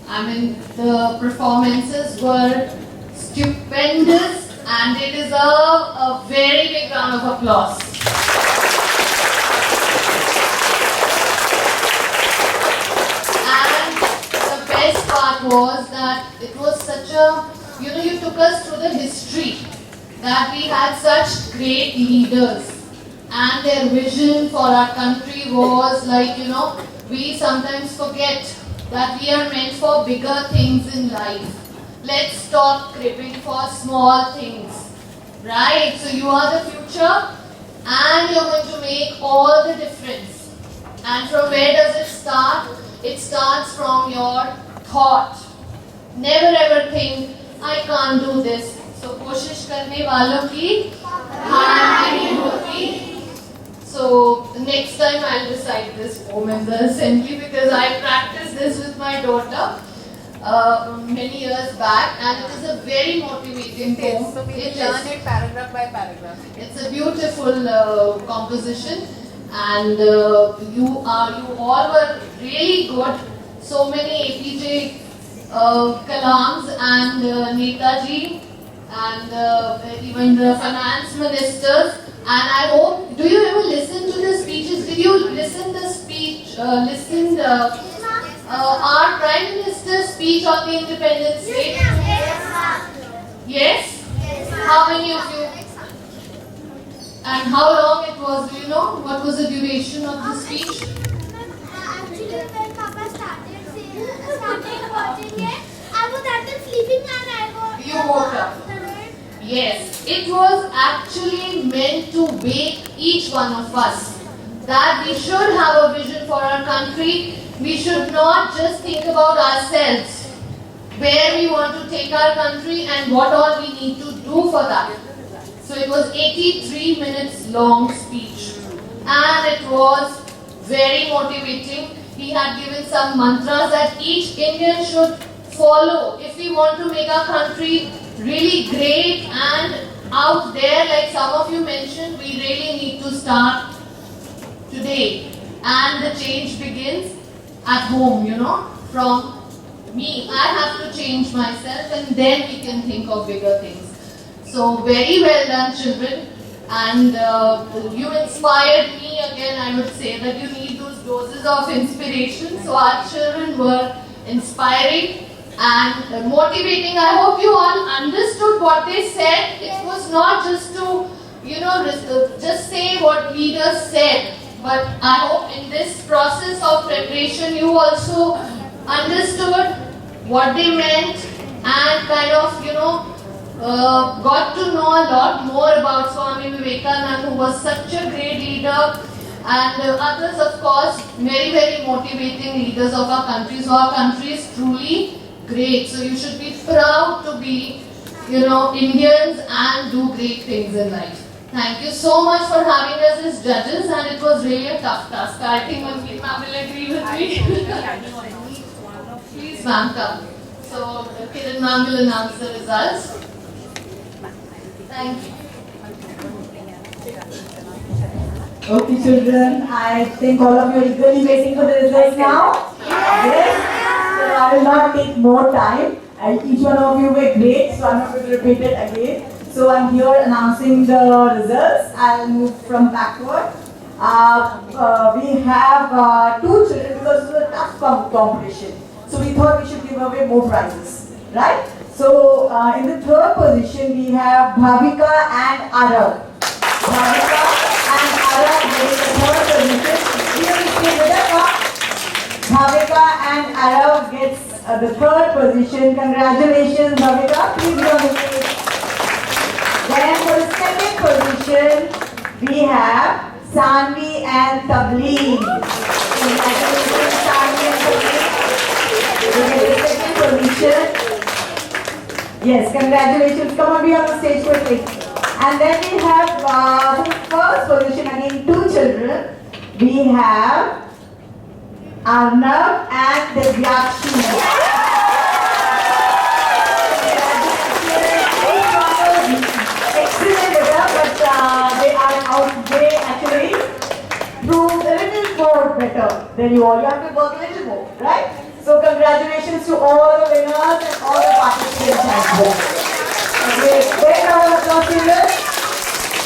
I mean, the performances were stupendous and they deserve a very big round of applause. And the best part was that it was such a, you took us through the history that we had such great leaders. And their vision for our country was like, we sometimes forget that we are meant for bigger things in life. Let's stop cribbing for small things, right? So you are the future and you're going to make all the difference. And from where does it start? It starts from your thought. Never ever think, I can't do this. So कोशिश करने वालों की हार नहीं होती. So next time I'll recite this poem in the assembly because I practiced this with my daughter many years back and it is a very motivating poem. So we will learn it paragraph by paragraph. It's a beautiful composition and you all were really good. So many APJ Kalams and Netaji and even the finance ministers. And I hope, do you ever listen to the speeches? Did you listen the speech, our Prime Minister's speech on the Independence Day? Yes? How many of you? And how long it was, do you know? What was the duration of the speech? Actually, when Papa started watching it, I was actually sleeping and I got. You woke up. Yes, it was actually meant to wake each one of us that we should have a vision for our country. We should not just think about ourselves, where we want to take our country and what all we need to do for that. So it was 83 minutes long speech and it was very motivating. He had given some mantras that each Indian should follow if we want to make our country really great and out there, like some of you mentioned, we really need to start today. And the change begins at home, from me. I have to change myself and then we can think of bigger things. So very well done children and you inspired me again. I would say that you need those doses of inspiration. So our children were inspiring and motivating. I hope you all understood what they said. It was not just to, just say what leaders said. But I hope in this process of preparation, you also understood what they meant and kind of, got to know a lot more about Swami Vivekananda, who was such a great leader. And others, of course, very, very motivating leaders of our country. So our country is truly great. So you should be proud to be, Indians and do great things in life. Thank you so much for having us as judges and it was really a tough task. I think ma'am will agree with me. Please ma'am come. So Kiran ma'am will announce the results. Thank you. Okay children, I think all of you are eagerly waiting for the results now. Yes. So I will not take more time. And each one of you were great, so I'm not going to repeat it again. So I'm here announcing the results. I'll move from backward. We have 2 children because it was a tough competition. So we thought we should give away more prizes, right? So in the third position we have Bhavika and Arav. Bhavika and Arav getting the third position. Please stay with us now. Bhavika and Arav gets the third position. Congratulations, Bhavika. Please be on the stage. Then for the second position, we have Sanvi and Tableen. Congratulations, Sanvi and Tableen. You get the second position. Yes, congratulations. Come on, be on the stage quickly. And then we have for the first position again, two children. We have Arnav and Divyakshi. Excellent result, but they actually proved a little more better than you all. You have to work a little more, right? So congratulations to all the winners and all the participants as well. Okay, great round of applause, children.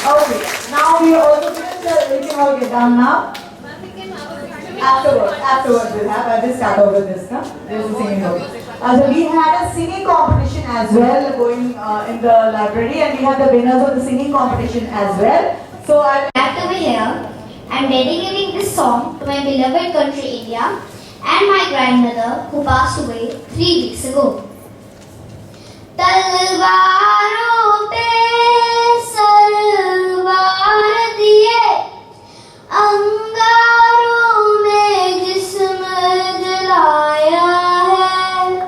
Okay, now we also finished. We can all get down now. Afterwards we'll have. I just start over this now. There's a singing over. So we had a singing competition as well going in the library, and we had the winners of the singing competition as well. So I'm Back over here, I'm dedicating this song to my beloved country India and my grandmother who passed away 3 weeks ago. तलवारों पे सरवार दिए, अंगारों में जिस्म जलाया है,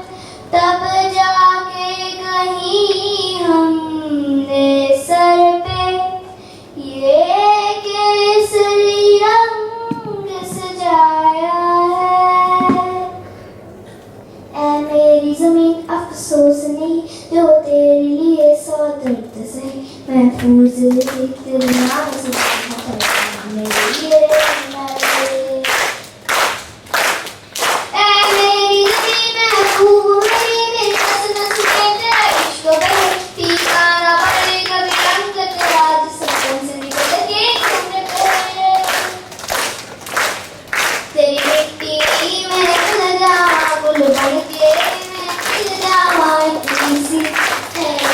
तब जाके कहीं हमने सर पे ये केसरी रंग सजाया है। ऐ मेरी ज़मीन अफसोस नहीं जो तेरे लिए सौ दर्द सहे, महफूज एक तेरे नाम से मेरे लिए मरे। ऐ मेरी ज़मीन महबूब मेरी, मेरी नस नस में तेरा इश्क बहे, फीका ना पड़े कभी रंग तेरा जिस बदन से निकल के तुमने पहने। तेरी मिट्टी में खिल जाऊं गुल बन के, मैं खिल जाऊं किसी तेरी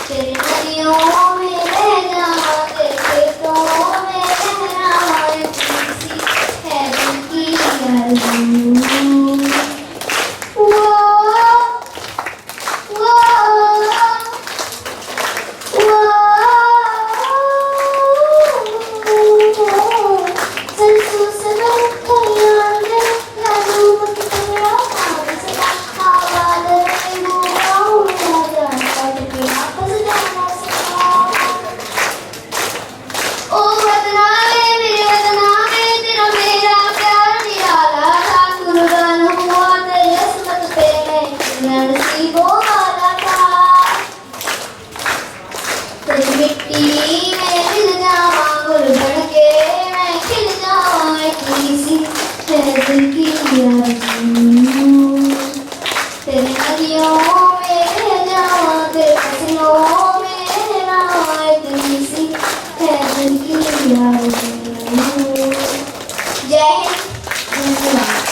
तेरी नदियों में बह जाऊं, तेरे खेतों में लहराऊं किसी है दिल की आरज़ू। वो सरसों से महकता यार यादों में तेरा नाम सदा, हवा दे बुआओं में जाता तेरे वापस जाना सदा। ओ वतना मेरे वतना में तेरा मेरा प्यार निराला था, कुर्बान हुआ तेरी अस्मत पे मैं नसीबों वाला था। तेरी मिट्टी में मिल जाऊं गुल बन के, मैं खिल जाऊं किसी है दिल की आरज़ू। तेरी नदियों में बह जाऊं, तेरे पसीनों में लहराऊं किसी है दिल की आरज़ू। जय हिंद, धन्यवाद।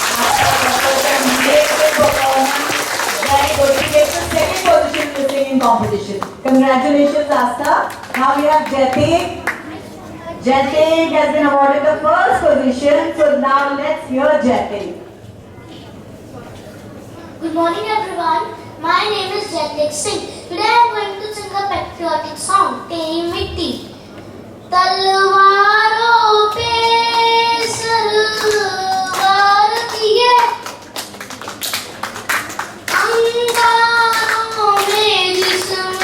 very good. We get the second position in the singing competition. Congratulations, Asta. Now we have Jatik. Jatik has been awarded the first position. So now let's hear Jatik. Good morning everyone. My name is Jatik Singh. Today I am going to sing a patriotic song, Teri Mitti. तलवारों पे सरवार दिए, अंगारों में जिस्म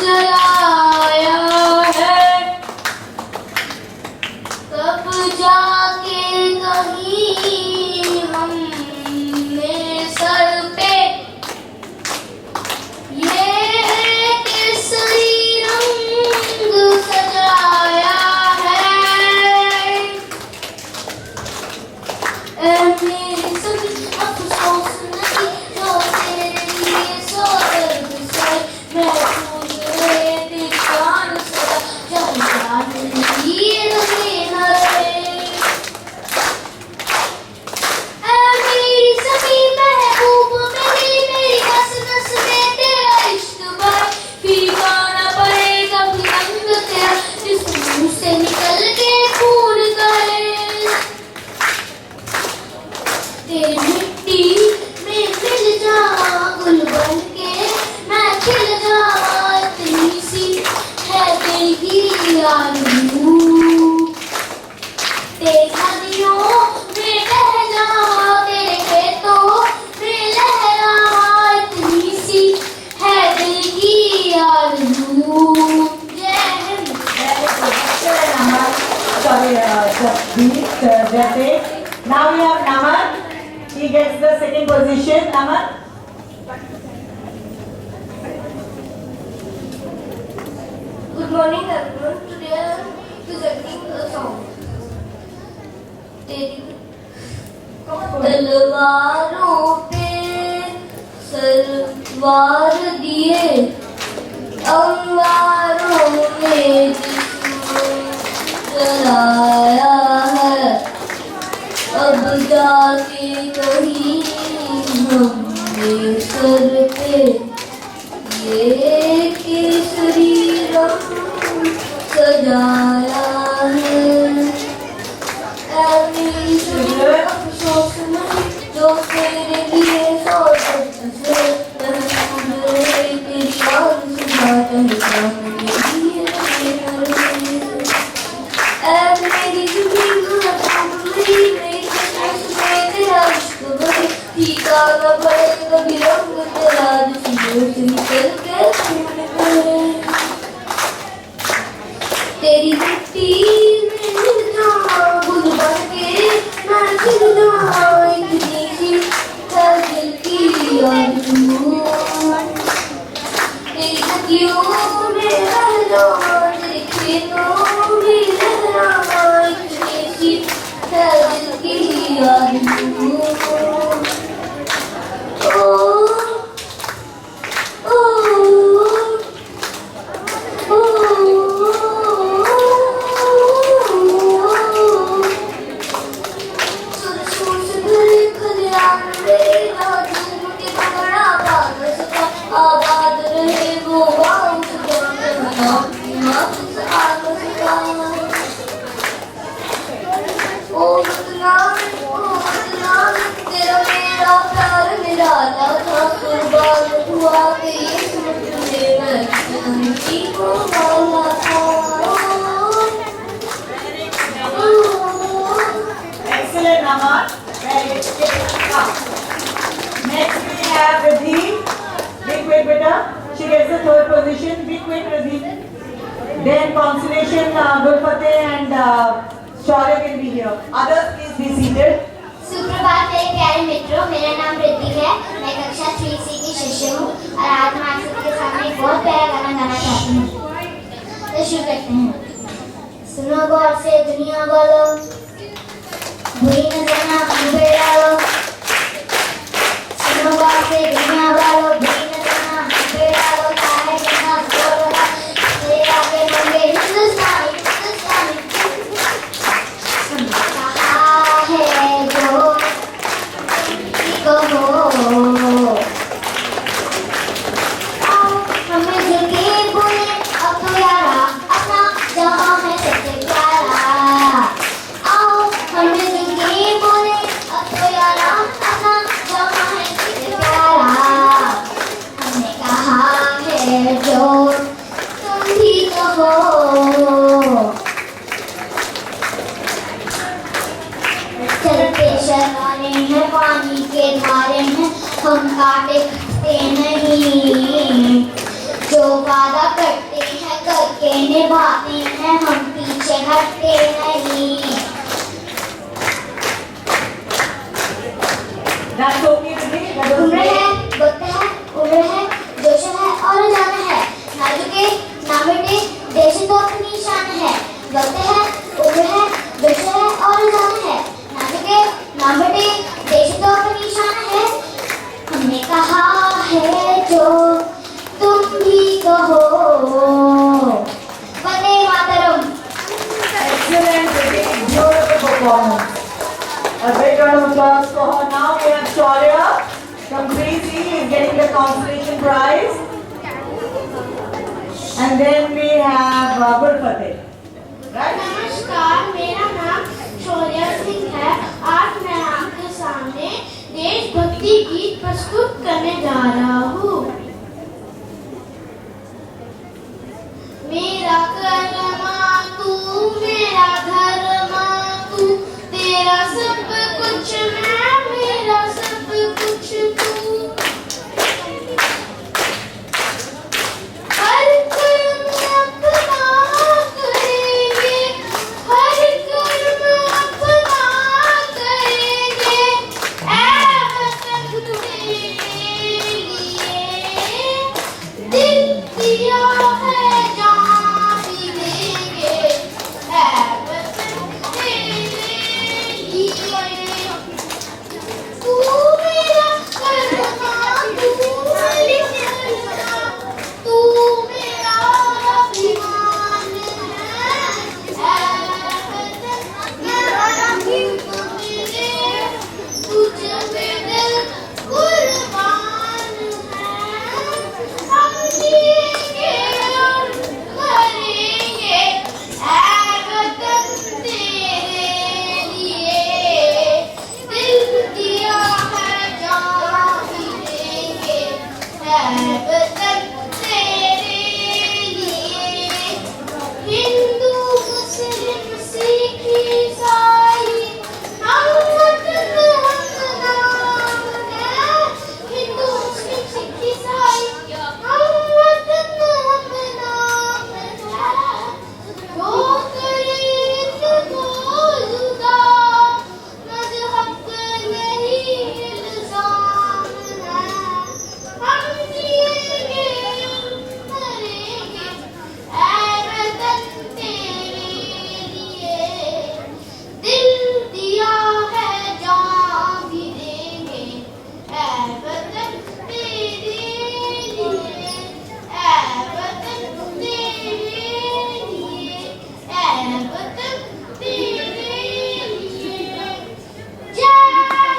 जलाया है, तब जाके कहीं हमने सर पे ये केसरी रंग सजाया है। मेरी सभी अफसोस नहीं जो तेरे लिए सौ दर्द सहे, महफूज रहे तेरी जान सदा, जब जान लिए रहे न रहे। तेरी मिट्टी में मिल जावा गुल बन के मैं खिल जावा इतनी सी है दिल की आरज़ू तेरी नदियों में बह जावा तेरे खेतों में लहरावा इतनी सी है दिल की आरज़ू जय Hind. Sorry, that's it. Now we have Naman. He gets the second position. Naman. Good morning everyone. Today I am presenting a song. तलवारों पे सलवार दिए अंगारों में जिस्म जलाया है अब जाके कहीं हमने सर पे ये केसरी रंग सजाया है अफसोस नहीं जो तेरे लिए सौ से तेरी याद सुनाता है मेरी ज़िंदगी मेरी किस्मत तेरा इश्क भरी फीका न पड़े कभी रंग तेरा जिसमें से निकल के फूल पड़े तेरी मिट्टी में मिल जाऊं गुल बन के मैं खिल जाऊं इतनी सी है दिल की आरज़ू तेरी नदियों में बह जाऊं तेरे खेतों में लहराऊं इतनी सी है दिल की आरज़ू आबाद रहे वो गाँव ओ बदनाम तेरा मेरा प्यार निराला था कुर्बान हुआ कि ये सुनने में जिंदगी को वाला था Excellent, Naman. Very good. Next we have Riddhi. Be quick, beta. She gets the third position. Be quick, Riddhi. Then Consolation, Gulfateh and Shaurya can be here. Others, please be seated. सुप्रभात मेरे प्यारे मित्रों, मेरा नाम रिद्धि है। मैं कक्षा 3C की शिष्य हूँ और आज मैं आप सबके सामने एक बहुत प्यारा गाना गाना चाहती हूँ। तो शुरू करते हैं। सुनो गौर से दुनिया वालों, बुरी नजर ना मुझे डालो। सुनो गौर से दुनिया वालों, बुरी नजर ना मुझे डालो। चाहे कितना जोर लगा, तेरे आगे होंगे हिंदुस्तानी हिंदुस्तानी। कहा है जो कहो, आओ हमें झुके बोले अब तो यारा अपना जहाँ है सबसे प्यारा। आओ हमें झुके बोले अब तो यारा अपना जहाँ है सबसे प्यारा। हमने कहा है जो तुम भी कहो। चलते शरारे हैं पानी के धारे हैं, हम काटे खटते नहीं। जो वादा करते हैं करके निभाते हैं, हम पीछे हटते नहीं। That's okay, Riddhi. That was उम्र great. है वक्त है उम्र है जोश है और जाना है, ना झुके ना मिटे देश तो अपनी शान है। वक्त है उम्र है जोश है और जाना है, ना झुके ना मिटे देश तो अपनी शान है। हमने कहा है जो तुम भी कहो। Vande Mataram. Excellent, Riddhi. Beautiful performance. A big round of applause for her. Now we have Shaurya from 3C is getting the consolation prize. And then we have Gulfateh. Right? नमस्कार, मेरा नाम शौर्या सिंह है। आज मैं आपके सामने देशभक्ति गीत प्रस्तुत करने जा रहा हूँ। मेरा कर्मा तू, मेरा धर्मा तू, तेरा सब कुछ मैं, मेरा सब कुछ तू। हर कर्म अपना करेंगे, हर कर्म अपना करेंगे, ऐ वतन तेरे लिए दिल दिया है, जान भी देंगे, ऐ वतन तेरे लिए। तू मेरा कर्मा, तू मेरी कर्मा, तू मेरा अभिमान है, ऐ वतन मेरा मिले, तुझ में दिल कुर्बान है। हम जिएंगे और मरेंगे, ऐ वतन तेरे लिए दिल दिया है, जान भी देंगे, ऐ वतन तेरे लिए। हिंदू मुस्लिम सिख ईसाई हम वतन हम नाम है, हिंदू मुस्लिम सिख ईसाई हम वतन हम नाम है। जो करे इनको जुदा, मजहब यही इल्जाम है। हम जिएंगे मरेंगे, ऐ वतन तेरे लिए दिल दिया है, जान भी देंगे, ऐ वतन तेरे लिए, ऐ वतन तेरे लिए, ऐ वतन तेरे लिए। जय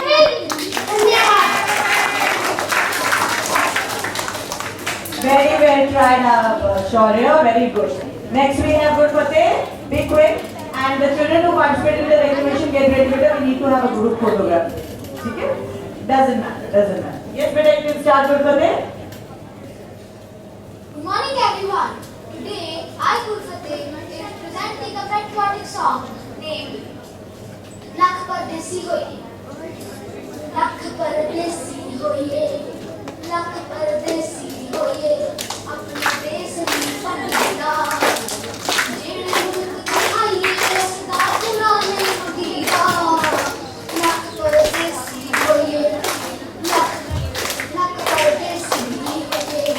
हिंद, धन्यवाद। Very well tried, Shaurya. Very good. Next we have Good Fateh. Be quick. And the children who participate in the declamation get ready. Beta, we need to have a group photograph. Okay? Doesn't matter. Doesn't matter. Yes, beta, you can start Good Fateh. Good morning, everyone. Today, I, Gulfateh, is presenting a patriotic song named Lakh Pardesi Hoye. Lakh Pardesi Hoye, Lakh Pardesi Hoye, अपने देश में पढ़ेगा, जिन्हें मुल्क दिखाइए उसका पुराने Medina. Lakh परदेसी होइए, लाख परदेसी होइए,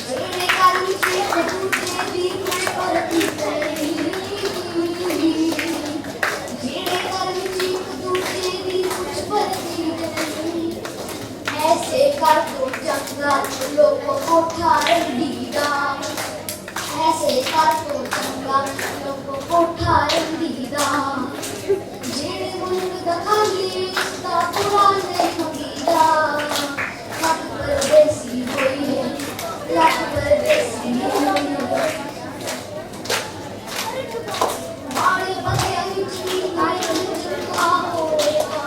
जिन्हें कर्म से दूसरे भी कुछ परती नहीं, जिन्हें कर्म से दूसरे भी कुछ परती नहीं। ऐसे कर तो चंगा लोगों को ठार दीदा, ऐसे कर तो चंगा लोगों को ठार दीदा। जेड़े मुल्क दखाली उसका पुराने मगीदा। लाख परदेसी होइए, लाख परदेसी होइए। मारे बंदे विच नाई चंगा होएगा,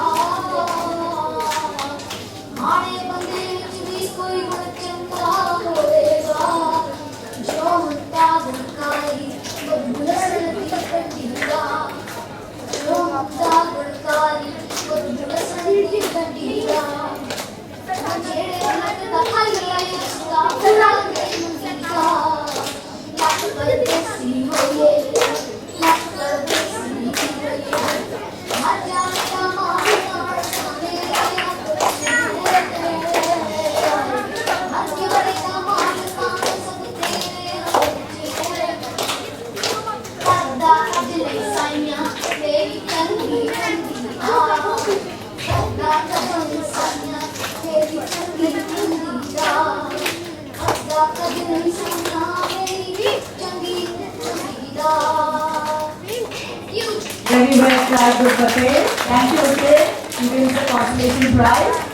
मारे बंदे विच भी कोई गुण चंगा होएगा। जो मुद्दा गुणकारी वो दुलसन दी कंडीदा, जो मुद्दा गुणकारी वो दुलसन दी कंडीदा। जेड़े मुल्क दखाली उसका पुराने मगीदा। लाख परदेसी होइए, लाख परदेसी होइए। मर जाने का मारना मेरे हाथ में है, मर के बड़े का मारना सब तेरे हाथ में है। पर्दा अजले साइयां तेरी चंगी चंगी आ, पर्दा अजले साइयां तेरी चंगी चंगी आ, पर्दा अजले साइयां तेरी चंगी चंगी आ। Very well tried, Good Fateh. Thank you, okay. You win the consolation prize.